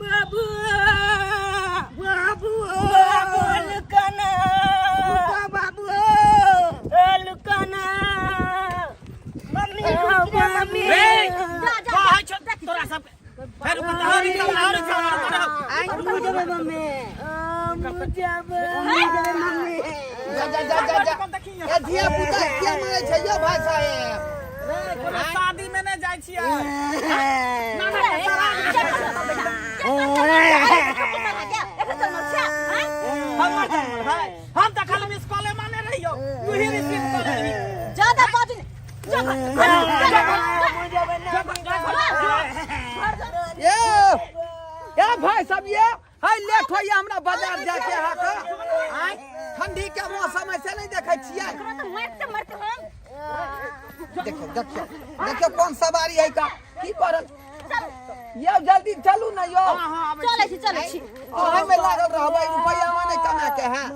बाबू बाबू लुकाना बाबू लुकाना mummy mummy तोरा सब फिर मुझे मम्मी मम्मी धिया पुता क्या मारे छै यो भाई साहेब शादी में नहीं जाय छियै हम त खाली मिस कॉले माने रहियो तू ही रिसीव कर रही ज्यादा बात ये भाई सब ये हाय लेट होइए हमरा बाजार जाके हा का आय ठंडी के मौसम ऐसे नहीं देखे छियै देखो देखो देखो कौन सवारी है का की करत यो जल्दी चलू ना यो चले छी हमें लागल रहबै रुपया माने कमा के हैं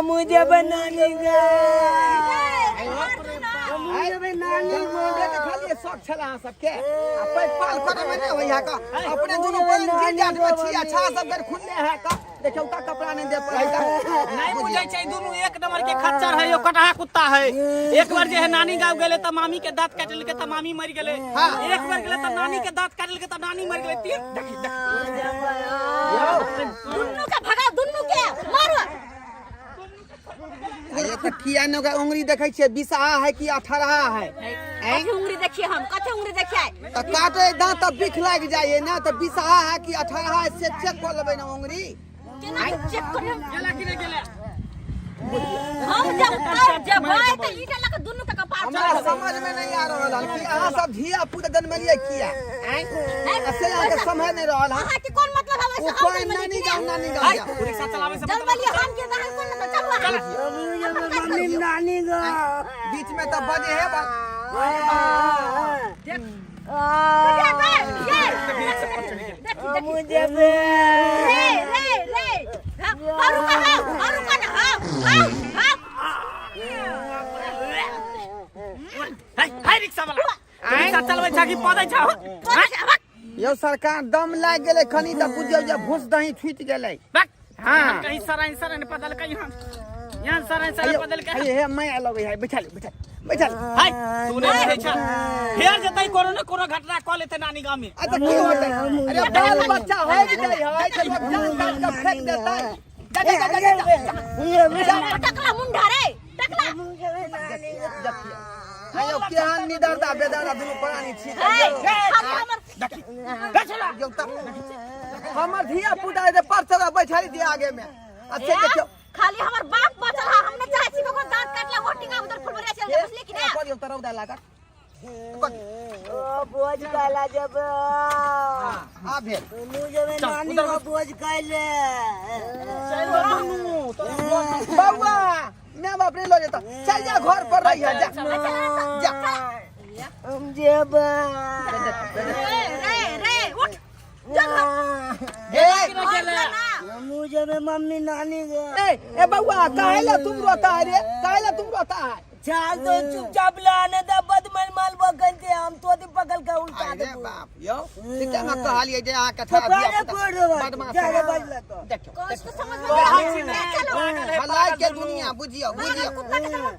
मुझे बनानी खाली शौक छला अहाँ सबके पाल करे में नहीं होइया का अपने दुनु पाल जिंजाट में छिया छा सब घर खुले है का देखौ का कपड़ा नहीं दे पड़ै का नहीं बुझै छै दुनु एक नंबर के खच्चर है यो कटहा कुत्ता है एक बार जे है नानी गांव गेले त मामी के दांत काट लेके त मामी मर गेले एक बार गेले त नानी के दांत काट लेके त नानी मर गेले तीन देखी दुनु के भगा दुनु के मारो ये कठिया न का उंगली देखै छियै 20 है कि 18 है कथि उंगली देखिए हम कथि उंगली देखिए त काटे दांत त बिख लाग जाए ना त 20 है कि 18 है से चेक कर लेबै ना उंगली केना चेक करियो गेला कि नहीं गेला हम जब भाई त ईटा लक दुनु के कपार हमरा समझ में नहीं आ रहल है कि अहाँ सब धिया पुता जन्मलिए किया ऐसे आके समझ नहीं रहल है अहाँ के कोन मतलब है वो कोई नानी गांव रिक्शा चलावे से जन्मलिए हम के दहन कोन त चल मम्मी नानी गांव बीच में तो बजे है बात मुझे रे और कहां हाय रिक्शा वाला रिक्शा चलबै छ कि पदै छ यो सरकार दम लाग गेलै खनी त बुझियो जे भूस दही छूट गेलै हां कहीं सराय ने बदल के यहाँ सराय बदल के हे मैं अलग है बैठा ले हाय तू नहीं बुझै छ फेर जतै कोनो न कोनो घटना क लेते नानी गांव में आ त की होतै अरे बाल बच्चा है कि नहीं है त सब जान काट के फेंक देतै टकला मुंडा रे टकला आयो केहन निडरता बेदरता दुनु प्राणी छी हमर धिया पुता जे परचरा बैठाली दिया आगे में अच्छे देखियो खाली हमर बाप बचल है हमने चाहे छी को दांत काटला होटिंगा उधर फुलवरिया चल जा बसले कि ना पर उतर उदा लागत ओ बोझ काला जब आ भेल मुझे नानी को बोझ काले बउआ मैं बाप रे लो जेता चल जा घर पर रही है जा जा हम जेब रे उठ मुझे में मम्मी नानी ए बउआ काहेला तुम रोता है रे काहेला तुम रोता है चाल तो चुपचाप लाने दा बदमल माल बकनते हम तो दी पकड़ के उल्टा दे बाप यो ठीक है मैं कहलिए जे आ कथा दिया बदमाश देखो कुछ तो समझ में भलाई के दुनिया बुझियो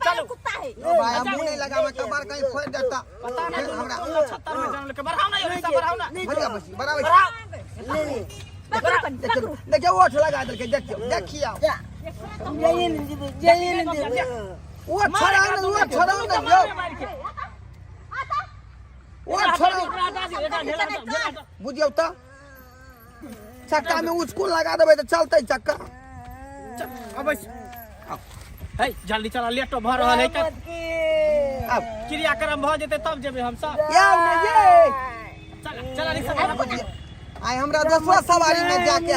चलो कुत्ता है भाई हम नहीं लगा मैं कबार कहीं फोड़ देता पता नहीं हमरा 76 में जन्म लेके बढ़ाओ ना ये बढ़ाओ ना बढ़िया बस बराबर देखियो ओठ लगा दे देखियो देखियो जयन वो छोड़ा ना यो वो छोड़ा बुझियो त चक्का में उचकुन लगा देबे त चलतै चक्का अब है जल्दी चला लेट भ रहल है अब क्रियाक्रम भ जेते तब जेबे हम सब यार ने ये चला रिक्शा आई हमरा दोसरा सवारी में जाके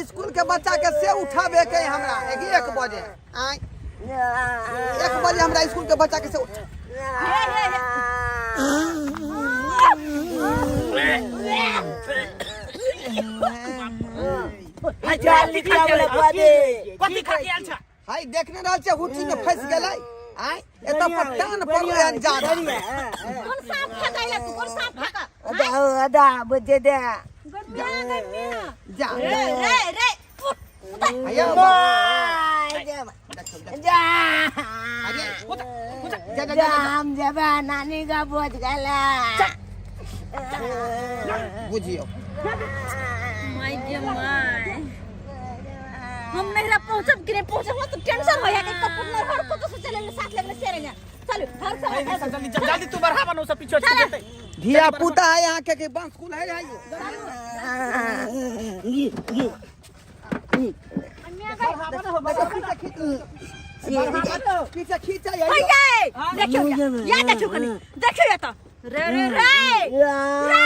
स्कूल के बच्चा के से उठाबे के हमरा 1 बजे आई 1 बजे हमरा स्कूल के बच्चा के से कथि खा के आल छ हाय देखने रहल छ हुठी में फंस गेलै आई एत पट्टान पर जा कौन साफ तू कर साफ का अदा बुझे दे गन्या जा रे उठ आयो जा अरे जा जाम जबा नानी का बोझ गला बुझियो माय गे माय हम नहीं रह पहुंचब कि नहीं पहुंचब तो टेंशन हो जाए कपूर न हर को तो चले साथ लगने से रहने चलो हर से जल्दी तू बढ़ा बनो सब पीछे छूट जेतै धिया पुता है यहाँ के बांस कुल है आयो पीछे खींचा देखियो या देखियो कनी देखियो या तो रे रे रे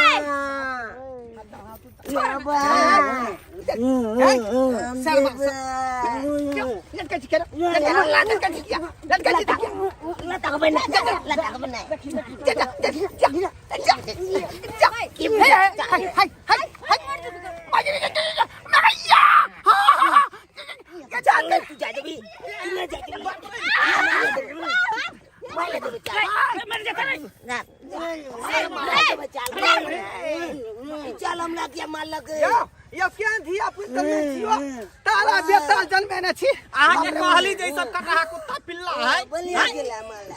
चल हम लग मार लग यो क्या धिया पुता में छियो तारा बेटा जन्मे ने छी आहा के कहली जैसा कटहा कुत्ता पिल्ला है बलिया गेला माला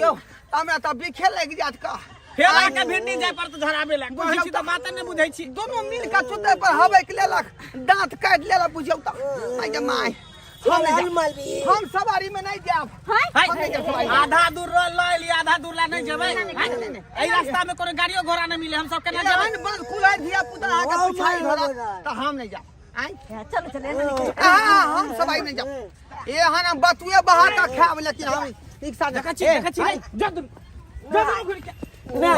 यो हमरा त बिखे लग जात का फेरा के भिंडी जाय पर तो झराबे लाग बुझै छी त बात नै बुझै छी दोनों मिल के छुते पर हवे के लेलक दांत काट लेला बुझियो त आई गे माय हम सवारी में नहीं जाब आधा दूर लय ली आधा दूर ला नहीं जेबै एई रास्ता में कोनो गाड़ियो घोड़ा नै मिले हम सब के न जेबै बस कुला धिया पुता आके पिछाई धरा त हम नहीं जाब आई चलो चलो हम सवारी नहीं जाब ए हन बतुए बहा का खाब लेकिन हम रिक्शा देखा छी जल्दी घुर के जा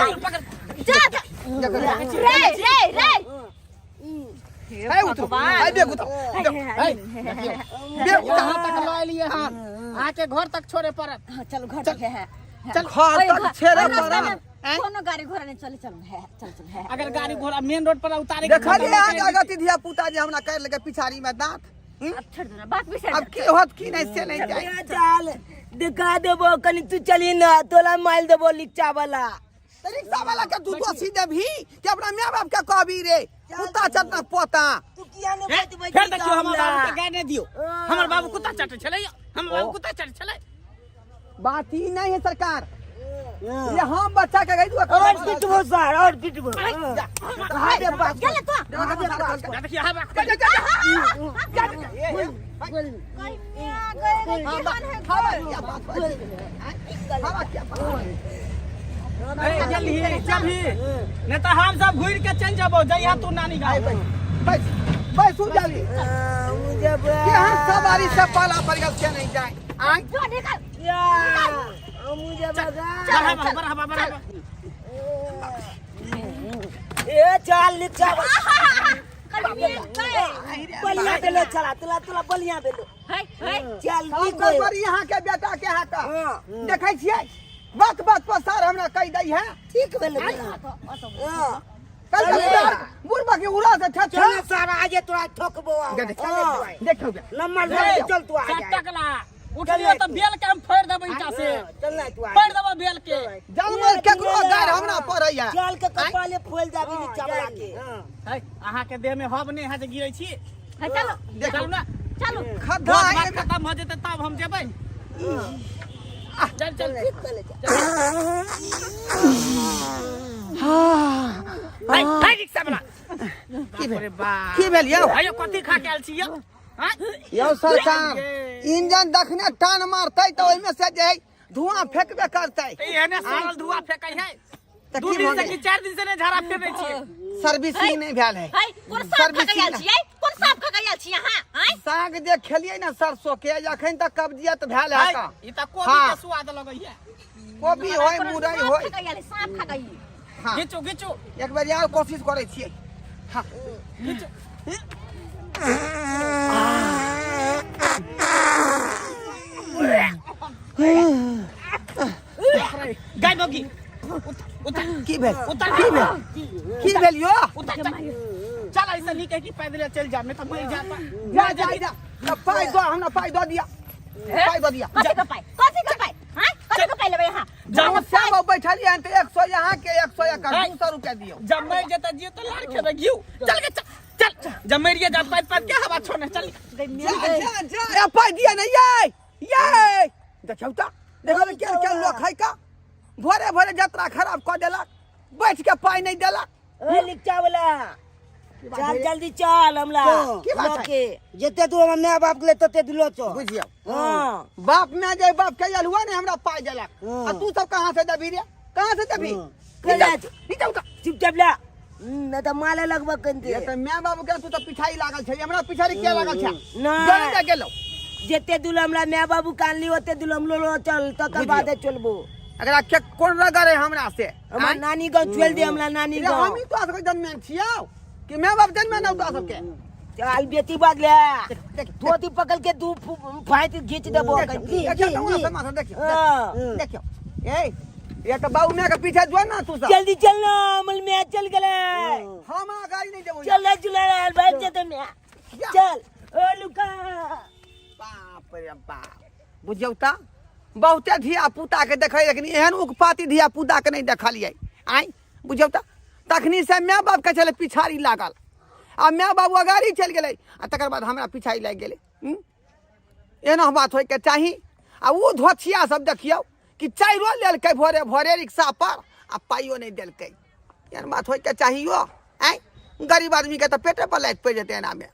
रे रे रे ए उतर आई बे उतर बे कहां तक लय लिए हां आके घर तक छोड़े पड़त चलो घर तक है चल घर तक छेरे पड़ा कोनो गाड़ी घोड़ा नहीं चले चल है चल है अगर गाड़ी घोड़ा मेन रोड पर उतारे देखलिए आज अगति धिया पुता जे हमरा कर लगे पिछाड़ी में दांत अब छोड़ दो ना बात भी अब की होत की नहीं से नहीं जाए चल दिखा देबो कनी तू चली ना तोला माइल देबो लिच्चा वाला रिक्शा वाला के तू दोषी दे भी कि अपना मां बाप के कहबी रे कुत्ता चटना पोता तू किया ने फिर देखियो हमर बाबू के गाय ने दियो हमर बाबू कुत्ता चाटे छले हमर बाबू कुत्ता चाटे छले बात ही नहीं है सरकार ये हम बच्चा के गई दुआ और पिटबो सर और पिटबो कहां दे बात चल तो देखिए हां जल्दी नहीं तो हम सब घूर के चल जाबो जइया तू नानी गाँव बस बस हो जाली मुझे कि हम सवारी से पाला पर के नहीं जाए आई जो निकल मुझे बगा बराबर ए चल लिच्चा बलिया बेलो चला तुला बलिया बेलो हाय हाय चल हम पर यहाँ के बेटा के हाथ देखै छियै बात बात पर सर हमरा कह दै है ठीक बेलो कल बुढ़बा के उड़ा से ठठ चल सारा आज तोरा ठोकबो देखो नंबर चल तू आ जा टकला उठलियो त बेल के हम फोड़ देबै ईटा से चल ना तू आ फोड़ देबै बेल के जानवर केकरो गार हमरा पड़ैया चल के कपाले फूल जाबी चावला के है अहाँ के देह में हब नहीं है जे गिरै छी चलो देखौ ना चलो खद्दा खत्म हो जेतै तब हम जेबै चल चल हाय रिक्शा वाला की भेल यौ आयो कथि खा के आयल छी यौ यौ सरकार इंजन दखने टान मारतै त ओइ में से जे धुआं फेंकबे करतै एहने सारल धुआं फेंकै है त 2 दिन से कि 4 दिन से ने झाड़ा फेरै छी सर्विसिंग नहीं भेल है हाय कोन साफ खा गयल छी कोन साफ खा गयल छी यहां हाय साग जे खेलियै ना सरसों के अखन तक कब्जियत भेल है का ई त कोबी के स्वाद लगै है कोबी होय मुरई होय खा गयल साफ खा गई हाँ घिचू घिचू एक बार यार कोशिश करै छियै हाँ घिचू गाय बगी उतर की भेल उतर की भेल यो उतर चल ऐसे नहीं कह कि पैदल चल जा मैं तो मर जा जा पाई दो हमरा पाई दो दिया पाई दो दिया कथि का पाई हां कथि का पाई लेबे यहां जब सब बैठली हैं तो 100 यहाँ के 100 एक 200 रुपया दियो जब मर जेता जियो तो लाड़ खेबे घिउ चल के चल जब मर गया जा पात के हवा छोड़ने चल जा पाई दिया नहीं ये देखौ ता देखो क्या लोग है का भोरे भोरे यात्रा खराब कर देलक बैठ के पाई नहीं देलक ए लिखचा वाला चल जल्दी चल हमला की बात है? के जते तू हमर माय बाप के ले तते दिलो छो बुझियो हां बाप में जे बाप के अलुआ ने हमरा पाई देलक हाँ। आ तू सब कहां से दबी रे कहां से दबी कला नहीं जाऊ का चुपचाप ला न त माले लगबा कंते ये तो मैं बाबू के तू तो पिछाई लागल छै हमरा पिछाड़ी के लागल छै नहीं। जल्दी जा गेलो जते दुल हमरा माय बाबू कानली ओते दुल हम लो चल तकर बादे चलबो अगर के कोन रगा रे हमरा से हमर नानी गांव चल दे हमरा नानी रे गांव हम ही तो असक जन्म छियौ कि मैं बाप जन्म न तो असक के चल बेटी बाग ले धोती पकड़ के तू फाइट खींच देबो देखियो हाँ। देखियो ए ये तो बाबू मैं के पीछे जो ना तू सब जल्दी चल ना अमल में चल गले हम गाड़ी नहीं देबो चल ले चल भाई जते में चल ओ लुका बाप रे बाप बुझियो ता बहुते धिया पुता के देखै लेकिन एहन उकपाती धिया पुता के नहीं देखलियै आई बुझियो ता तखनी से माय बाप के चले पिछाड़ी लागल आ माय बाबू अगाड़ी चल गेलै आ तकर बाद हमरा पिछाड़ी लाग गेलै एना बात होय के चाही आ वो धोछिया सब देखियो कि चाइरो लेलकै भोरे भोरे रिक्शा पर आ पाइयो नहीं देलकै एहन बात होय के चाहियो आई गरीब आदमी के तो पेटे पर लाग पड़ जेतै एना में